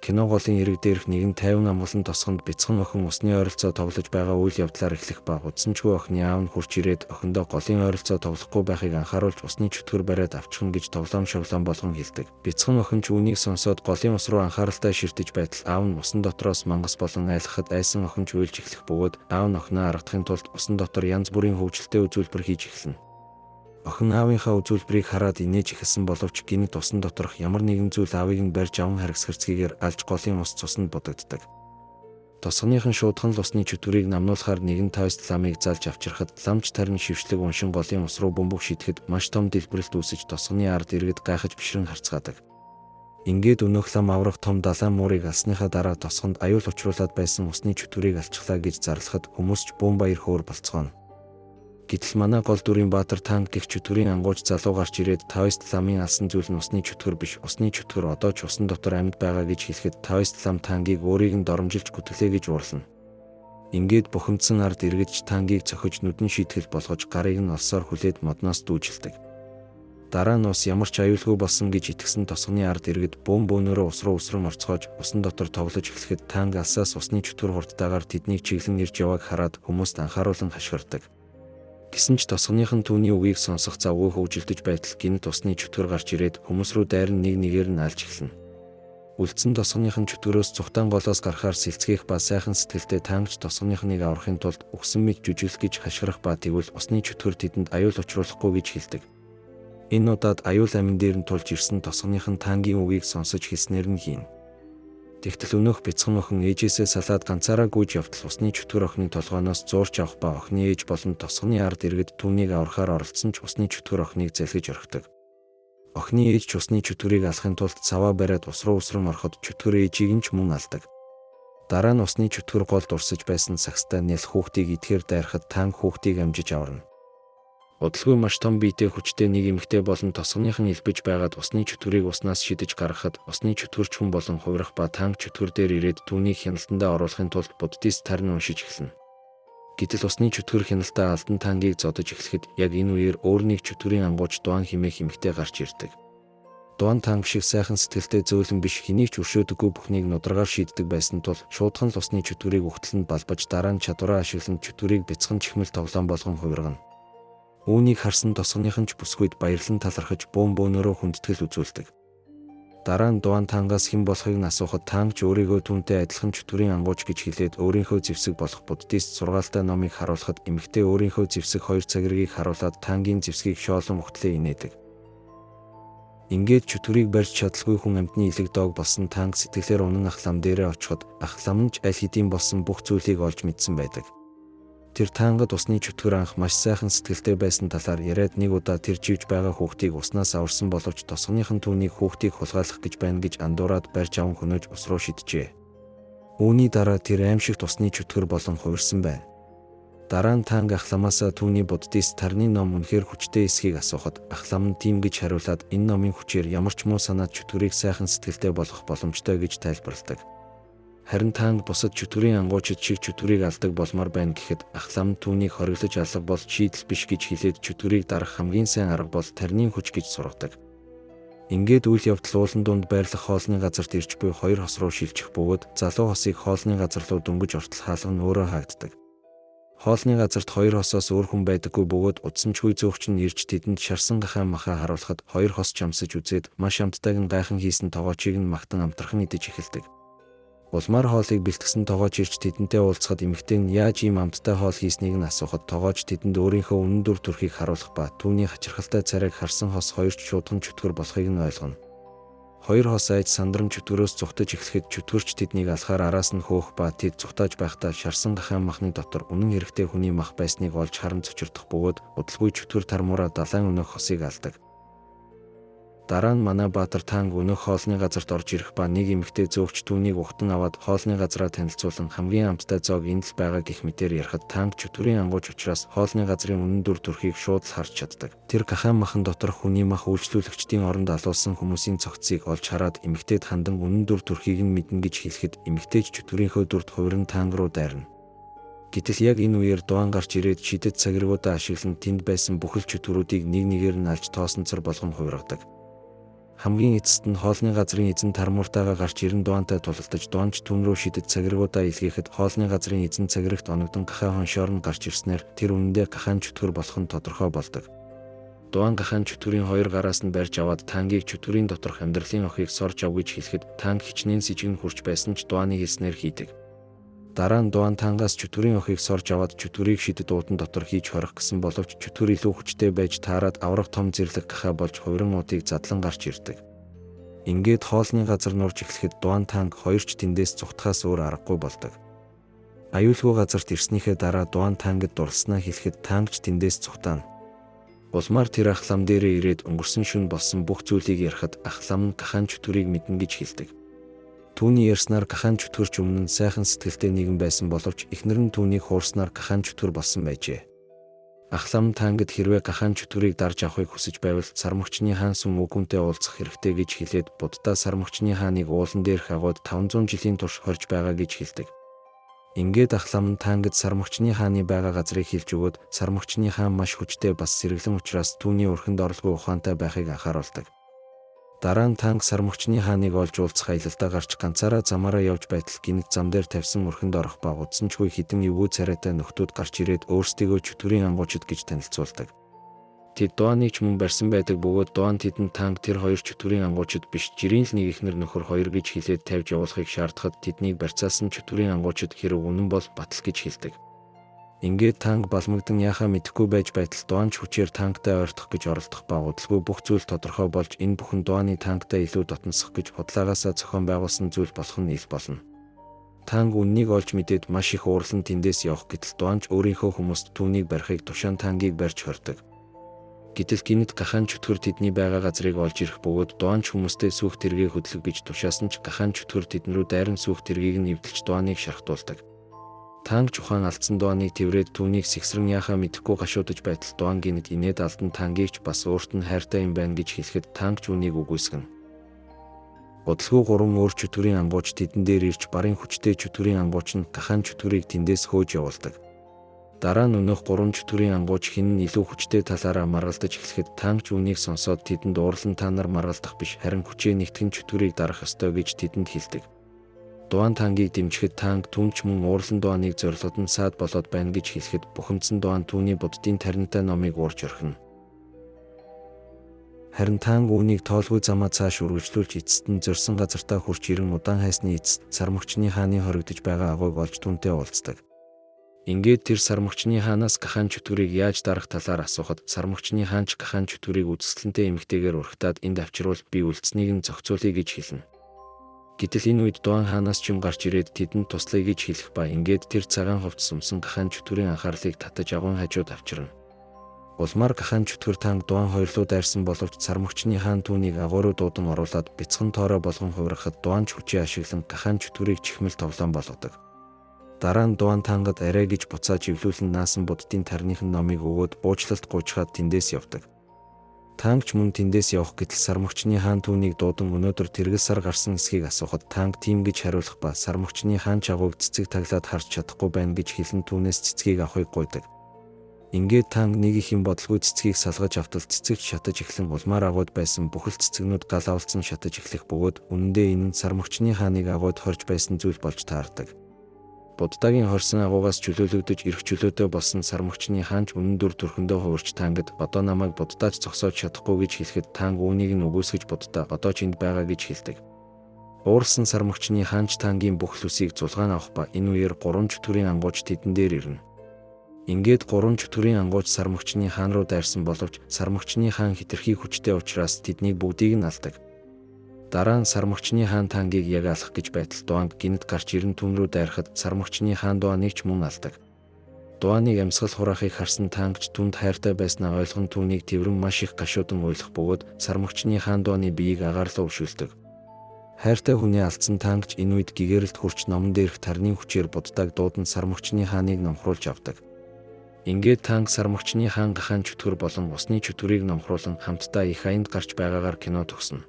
Кино голын эрэг дээрх нэгэн 50 амгалан тосгонд бяцхан охин усны ойролцоо тоглож байгаа үйл явдлаар эхлэх ба удсамжгүй охины аав нь хурж ирээд охиндоо голын ойролцоо тоглохгүй байхыг анхааруулж усны чөтгөр бариад авчихна гэж тоглоом шоглоом болгон хэлдэг. Бяцхан охин ч үүнийг сонсоод голын ус руу анхааралтай ширтэж байтал аав нь усан дотроос мангас болон айлхахад айсан охин ч уйлж эхлэх бөгөөд аав нь охиноо аргадахын тулд усан дотор янз бүрийн хөвгөлтэй үзүүлбэр хийж эхэлнэ. Охин аавынхаа үзүүлбэрийг хараад инээж эхэлсэн боловч гинт усан доторх ямар нэгэн зүйл аавыг нь барьж аван харгасгэрцгийгээр алж голын ус цуснд бодогддог. Тосгоныхон шуудхан л усны чөтгөрийг намнуулахаар нэгэн тойст ламыг залж авчирхад ламч тарин шившлэг уншин голын ус руу бөмбөг шидэхэд маш том дэлбэрэлт үүсэж тосгоны ард иргэд гайхаж бишрэн харцгаадаг. Ингээд өнөөх лам аврах том далайн муурыг алсныхаа дараа тосгонд аюул учруулад байсан усны чөтгөрийг алчглаа гэж зарлахад хүмүүс ч бөөн баяр хөөр болцгооно. Гэтэл манай гол дүрийн Баатар танк гэх чөтгөрийн ангууч залуу гарч ирээд Тойст ламын алсан зүйл нь усны чөтгөр биш, усны чөтгөр одоо ч усан дотор амьд байгаа гэж хэлэхэд Тойст лам тангийг өөрийг нь доромжилж гүтгэлээ гэж урлана. Ингээд бухимдсан ард иргэдч тангийг цохиж нүдэн шийтгэл болгож гарыг нь олсоор хүлээд модноос дүүжилдэг. Дараа нь ус ямар ч аюулгүй болсон гэж итгэсэн тосгоны ард иргэд бөөнөрөө ус руу өсрөн орцгоож усан дотор тоглож эхлэхэд танк алсаас усны чөтгөр хурдтайгаар тэднийг чиглэн ирж явааг хараад хүмүүст анхааруулан хашгирдаг. Гэсэн ч тосгоныхон түүний үгийг сонсох завгүй хөвжилдөж байтал гинт усны чөтгөр гарч ирээд хүмүүс рүү дайран нэг нэгээр нь алж эхэлнэ. Үлдсэн тосгоныхон чөтгөрөөс цухтаан голоос гарахаар сэлцгээх ба сайхан сэтгэлтэй танкч тосгоныхныг аврахын тулд үхсэн мэд жүжиглэх гэж хашгирах ба тэгвэл усны чөтгөр тэдэнд аюул учруулахгүй гэж хэлдэг. Энэ удаад аюул амин дээр нь тулж ирсэн тосгоныхон тангийн үгийг сонсож хэлснээр нь хийн. Тэгтэл өнөөх бяцхан охин ээжээсээ салаад ганцаараа гүйж явтал усны чөтгөр охины толгойноос зуурч авах ба охины ээж болон тосгоны ард иргэд түүнийг аврахаар оролцсон ч усны чөтгөр охиныг залгиж орхидог. Охины ээж ч усны чөтгөрийг алахын тулд цаваа бариад ус руу өсрөн ороход чөтгөр ээжийг нь ч мөн алдаг. Дараа нь усны чөтгөр голд урсаж байсан сагстай нэл хүүхдийг идэхээр дайрахад танк хүүхдийг амжиж аварна. Удалгүй маш том биетэй хүчтэй нэг эмэгтэй болон тосгоныхон илбэж байгаад усны чөтгөрийг уснаас шидэж гаргахад усны чөтгөрч хүн болон хувирах ба танк чөтгөр дээр ирээд түүнийг хяналтандаа оруулахын тулд буддист тарин уншиж эхэлнэ. Гэтэл усны чөтгөр хяналтаа алдан тангийг зодож эхлэхэд яг энэ үеэр өөрнийг чөтгөрийн ангууч Дуан хэмээх эмэгтэй гарч ирдэг. Дуан танк шиг сайхан сэтгэлтэй зөөлөн биш, хэнийг ч өршөөдөггүй бүхнийг нударгаар шийддэг байсан тул шуудхан л усны чөтгөрийг ухтлан балбаж дараа нь чадвараа ашиглан чөтгөрийг бяцхан чихмэл тоглоом болгон хувиргана. Үүнийг харсан тосгоныхон ч бүсгүйд баярлан талархаж бөөнөрөө хүндэтгэл үзүүлдэг. Дараа нь Дуан тангаас хэн болохыг нь асуухад танк ч өөрийгөө түүнтэй адилхан чөтгөрийн ангууч гэж хэлээд өөрийнхөө зэвсэг болох буддист сургаалтай номыг харуулхад эмэгтэй өөрийнхөө зэвсэг 2 цагиргийг харуулад тангийн зэвсгийг шоолон ухтлээ инээдэг. Ингээд чөтгөрийг барьж чадалгүй хүн амьтны илэг доог болсон танк сэтгэлээр унан ах лам дээрээ очиход ах лам нь ч аль хэдийн болсон бүх зүйлийг олж мэдсэн байдаг. Тэр таангад усны чөтгөр анх маш сайхан сэтгэлтэй байсан талаар яриад нэг удаа тэр живж байгаа хүүхдийг уснаас аварсан боловч тосгоныхон түүнийг хүүхдийг хулгайлах гэж байна гэж андуураад барьж аван хөнөөж ус руу шиджээ. Үүний дараа тэр аимшигт усны чөтгөр болон хувирсан байна. Дараа нь танк ахламаасаа түүний буддист тарны ном үнэхээр хүчтэй эсхийг асуухад ахлам нь тийм гэж хариулаад энэ номын хүчээр ямар ч муу санаад чөтгөрийг сайхан сэтгэлтэй болгох боломжтой гэж тайлбарладаг. Харин танк бусад чөтгөрийн ангуучид шиг чөтгөрийг алдаг болмоор байна гэхэд ахлам түүнийг хориглож алга бол шийдэл биш гэж хэлээд чөтгөрийг дарах хамгийн сайн арга бол тарны хүч гэж сургадаг. Ингээд үйл явдал уулан дунд байрлах хоолны газарт ирж буй 2 хос руу шилжих бөгөөд залуу хосыг хоолны газар руу дөнгөж ортол хаалга нь өөрөө хаагддаг. Хоолны газарт 2 хосоос өөр хүн байдаггүй бөгөөд удсамжгүй зөөгч нь ирж тэдэнд шарсан гахаа махаа харуулхад 2 хос чамсаж үзээд маш амттайг нь гайхан хийсэн тоогоочийг нь магтан амтрахын идэж эхэлдэг. Улмаар хоолыг бэлтгэсэн тоогооч ирж тэдэнтэй уулзахад эмэгтэй нь яаж ийм амттай хоол хийснийг нь асуухад тоогооч тэдэнд өөрийнхөө үнэн дүр төрхийг харуулах ба түүний хачирхалтай царайг харсан хос 2 шуудхан чөтгөр болохыг нь ойлгоно. 2 хос айж сандран чөтгөрөөс зүхтэж эхлэхэд чөтгөрч тэднийг алхаар араас нь хөөх ба тэд зүхтааж байхдаа шарсан гахаан махны дотор үнэн хэрэгтэй хүний мах байсныг олж харан цочирдох бөгөөд удалгүй чөтгөр тармуураа далайн өнөөх хосыг алдаг. Дараа нь манай Баатар танк өнөөх хоолны газарт орж ирэх ба нэг эмэгтэй зөөгч түүнийг ухтан аваад хоолны газараа танилцуулан хамгийн амттай зоог энд л байгаа гэх мэтээр ярихад танк чөтгөрийн ангууч учраас хоолны газрын үнэн дүр төрхийг шууд л харж чаддаг. Тэр гахаан махан дотор хүний мах үйлчлүүлэгчдийн оронд алуулсан хүмүүсийн цогцыг олж хараад эмэгтэйд хандан үнэн дүр төрхийг нь мэднэ гэж хэлэхэд эмэгтэй чөтгөрийнхөө дүрд хувиран танк руу дайрна. Гэтэл яг энэ үеэр Дуан гарч ирээд шидэт цагиргуудаа ашиглан тэнд байсан бүхэл чөтгөрүүдийг нэг нэгээр нь алж тоосонцор болгон хувиргадаг. Хамгийн эцэст нь хоолны газрын эзэн тармууртайгаа гарч ирэн Дуантай тулалдаж Дуанч түүн рүү шидэж цагиргуудаа илгээхэд хоолны газрын эзэн цагирагт оногдон гахай хоншоор нь гарч ирснээр тэр үнэндээ гахайн чөтгөр болох нь тодорхой болдог. Дуан гахайн чөтгөрийн хоёр гараас нь барьж аваад Тангийг чөтгөрийн доторх амьдралын охийг сорж ав гэж хэлэхэд Танг хичнээн сэжигэн хурж байсан ч Дуаны хэлснээр хийдэг. Дараа нь Дуан Тангаас чөтгөрийн охийг сорж аваад чөтгөрийг шидэд уудан дотор хийж хорих гэсэн боловч чөтгөр илүү хүчтэй байж таарад аврах том зэрлэг гахай болж хувиран уудыг задлан гарч ирдэг. Ингээд хоолны газар нурж эхлэхэд Дуан Танг хоёрч тэндээс зүхтахаас өөр аргагүй болдог. Аюулгүй газарт ирснийхээ дараа Дуан Тангд дурлснаа хэлэхэд Тангч тэндээс зүхтаана. Улмаар тэр ахлам дээрээ ирээд өнгөрсөн шөнө болсон бүх зүйлийг ярихад ахлам нь гахайн чөтгөрийг мэднэ гэж хэлдэг. Түүний ярьснаар гахайн чөтгөрч өмнө нь сайхан сэтгэлтэй нэгэн байсан боловч эхнэр нь түүнийг хуурснаар гахайн чөтгөр болсон байжээ. Ахлам Тангд хэрвээ гахайн чөтгөрийг дарж авахыг хүсэж байвал Сармөгчний хаан сүм үгүнтэй уулзах хэрэгтэй гэж хэлээд Буддаа Сармөгчний хааныг уулан дээр хагууд 500 жилийн турш хорж байгаа гэж хэлдэг. Ингээд ахлам нь Тангд Сармөгчний хааны байгаа газрыг хэлж өгөөд Сармөгчний хаан маш хүчтэй бас сэргэлэн учраас түүний өрхөнд орлого ухаантай байхыг анхааруулдаг. Дараа нь Танг Сармөгчний хааныг олж уулзах аялалдаа гарч ганцаараа замаараа явж байтал гинт зам дээр тавьсан өрхөнд орох ба удсанчгүй хідэн эвгүй царайтай нөхдүүд гарч ирээд өөрсдийгөө чөтгөрийн ангуучид гэж танилцуулдаг. Тэд Дуаныг ч мөн барьсан байдаг бөгөөд Дуан тэдэнд Танг тэр хоёр чөтгөрийн ангуучид биш жирийн л нэг ихнэр нөхөр хоёр гэж хэлээд тавьж явуулахыг шаардахад тэднийг барьцаасан чөтгөрийн ангуучид хэрэг үнэн бол батал гэж хэлдэг. Ингээд Танг балмагдан яхаа мэдэхгүй байж байтал Дуанч хүчээр Тангтай ойртох гэж оролдох ба удалгүй бүх зүйл тодорхой болж энэ бүхэн Дуаны Тангтай илүү дотносох гэж худалдаагаасаа зохион байгуулсан зүйл болох нь ил болно. Танг үннийг олж мэдээд маш их уурлан тэндээс явах гэтэл Дуанч өөрийнхөө хүмүүст түүнийг барихыг тушаан Тангийг барьж хордог. Гэтэл гинэт гахайн чөтгөр тэдний байгаа газрыг олж ирэх бөгөөд Дуанч хүмүүстэй сүүх тэргийг хөдлөх гэж тушаасан ч гахайн чөтгөр тэднэрүү дайран сүүх тэргийг нь эвдэлж Дуаныг шархтуулдаг. Танг чухаан алдсан Дуаныг тэврээд түүнийг сэгсрэн яхаа мэдэхгүй гашуудаж байтал Дуан гинэт инээд алдан Тангийг ч бас өөрт нь хайртай юм байна гэж хэлэхэд Танг ч үнийг үгүйсгэнэ. Удалгүй 3 өөр чөтгөрийн ангууч тэдэн дээр ирж барын хүчтэй чөтгөрийн ангууч нь гахайн чөтгөрийг тэндээс хөөж явуулдаг. Дараа нь өнөөх 3 чөтгөрийн ангууч хэн нь илүү хүчтэй талаараа маргалдаж эхлэхэд Танг ч үнийг сонсоод тэдэнд уурлан та нар маргалдах биш харин хүчээ нэгтгэн чөтгөрийг дарах ёстой гэж тэдэнд хэлдэг. Дуан Тангийг дэмжихэд Танг түнч мөн уурлан Дуаныг зорилгод нь саад болоод байна гэж хэлэхэд бухимдсан Дуан түүний буддын таринтай номыг уурж орхино. Харин Танг үүнийг тоолгүй замаа цааш үргэлжлүүлж эцэст нь зорьсон газартаа хурч ирэн удаан хайсны эцэст Сармөгчний хааны хоригдож байгаа агуйг олж түүнтэй уулздаг. Ингээд тэр Сармөгчний хаанаас гахайн чөтгөрийг яаж дарах талаар асуухад Сармөгчний хаан ч гахайн чөтгөрийг үдсэлтэнтэй эмэгтэйгээр урагтаад энд авчирвал би үлдсэнийг нь зохицуулъя гэж хэлнэ. Гэтэл энэ үед Дуан хаанаас ч юм гарч ирээд тэдэнд туслая гэж хэлэх ба ингээд тэр цагаан хувцас өмсөн гахайн чөтгөрийн анхаарлыг татаж агуйн хажууд авчирна. Улмаар гахайн чөтгөр Танг Дуан хоёрлоо дайрсан боловч Сармөгчний хаан түүнийг агууруу дуудан оруулаад бяцхан тоороо болгон хувирахад Дуан ч хүчээ ашиглан гахайн чөтгөрийг чихмэл тоглоом болгодог. Дараа нь Дуан Тангад арай гэж буцааж ивлүүлэн наасан буддын тарныхын номыг өгөөд уучлалт гуйчгаад тэндээс явдаг. Танг ч мөн тэндээс явах гэтэл Сармөгчний хаан түүнийг дуудан өнөөдөр тэргэл сар гарсан эсхийг асуухад Танг тийм гэж хариулах ба Сармөгчний хаан ч агуйг цэцэг таглаад харж чадахгүй байна гэж хэлэн түүнээс цэцгийг авахыг гуйдаг. Ингээд Танг нэг их юм бодлгүй цэцгийг салгаж автал цэцэгч шатаж эхлэн улмаар агууд байсан бүхэл цэцэгнүүд гал авалцсан шатаж эхлэх бөгөөд үнэндээ энэ нь Сармөгчний хааныг агууд хорж байсан зүйл болж таардаг. Буддагийн хорсон агуугаас чөлөөлөгдөж ирэх чөлөөтэй болсон Сармөгчний хаан ч үнэн дүр төрхөндөө хувирч Тангад одоо намайг Буддаач зогсоож чадахгүй гэж хэлэхэд Танг үүнийг нь үгүйсгэж Буддаа одоо ч энд байгаа гэж хэлдэг. Уурсан Сармөгчний хаан ч Тангийн бүх сүсийг зулгаан авах ба энэ үеэр 3 чөтгөрийн ангууч тэдэн дээр ирнэ. Ингээд 3 чөтгөрийн ангууч Сармөгчний хаан руу дайрсан боловч Сармөгчний хаан хэтэрхий хүчтэй учраас тэднийг бүгдийг нь алдаг. Дараа нь Сармөгчний хаан Тангийг яг алах гэж байтал Дуанг гинэт гарч ирэн түн рүү дайрахад Сармөгчний хаан Дуаныг ч мөн алдаг. Дуаныг амьсгал хураахыг харсан Танг ч түнд хайртай байснаа ойлгон түүнийг тэрвэн маш их гашуудан уйлах бөгөөд Сармөгчний хаан Дуаны биеийг агаарлаа өвшүүлдэг. Хайртай хүнээ алдсан Танг ч энэ үед гэгэрэлд хурч номон дээрх тарны хүчээр Буддааг дуудан Сармөгчний хааныг номхруулж авдаг. Ингээд Танг Сармөгчний хаан гахайн чөтгөр болон усны чөтгөрийг номхруулан хамтдаа их аянд гарч байгаагаар кино төгснө.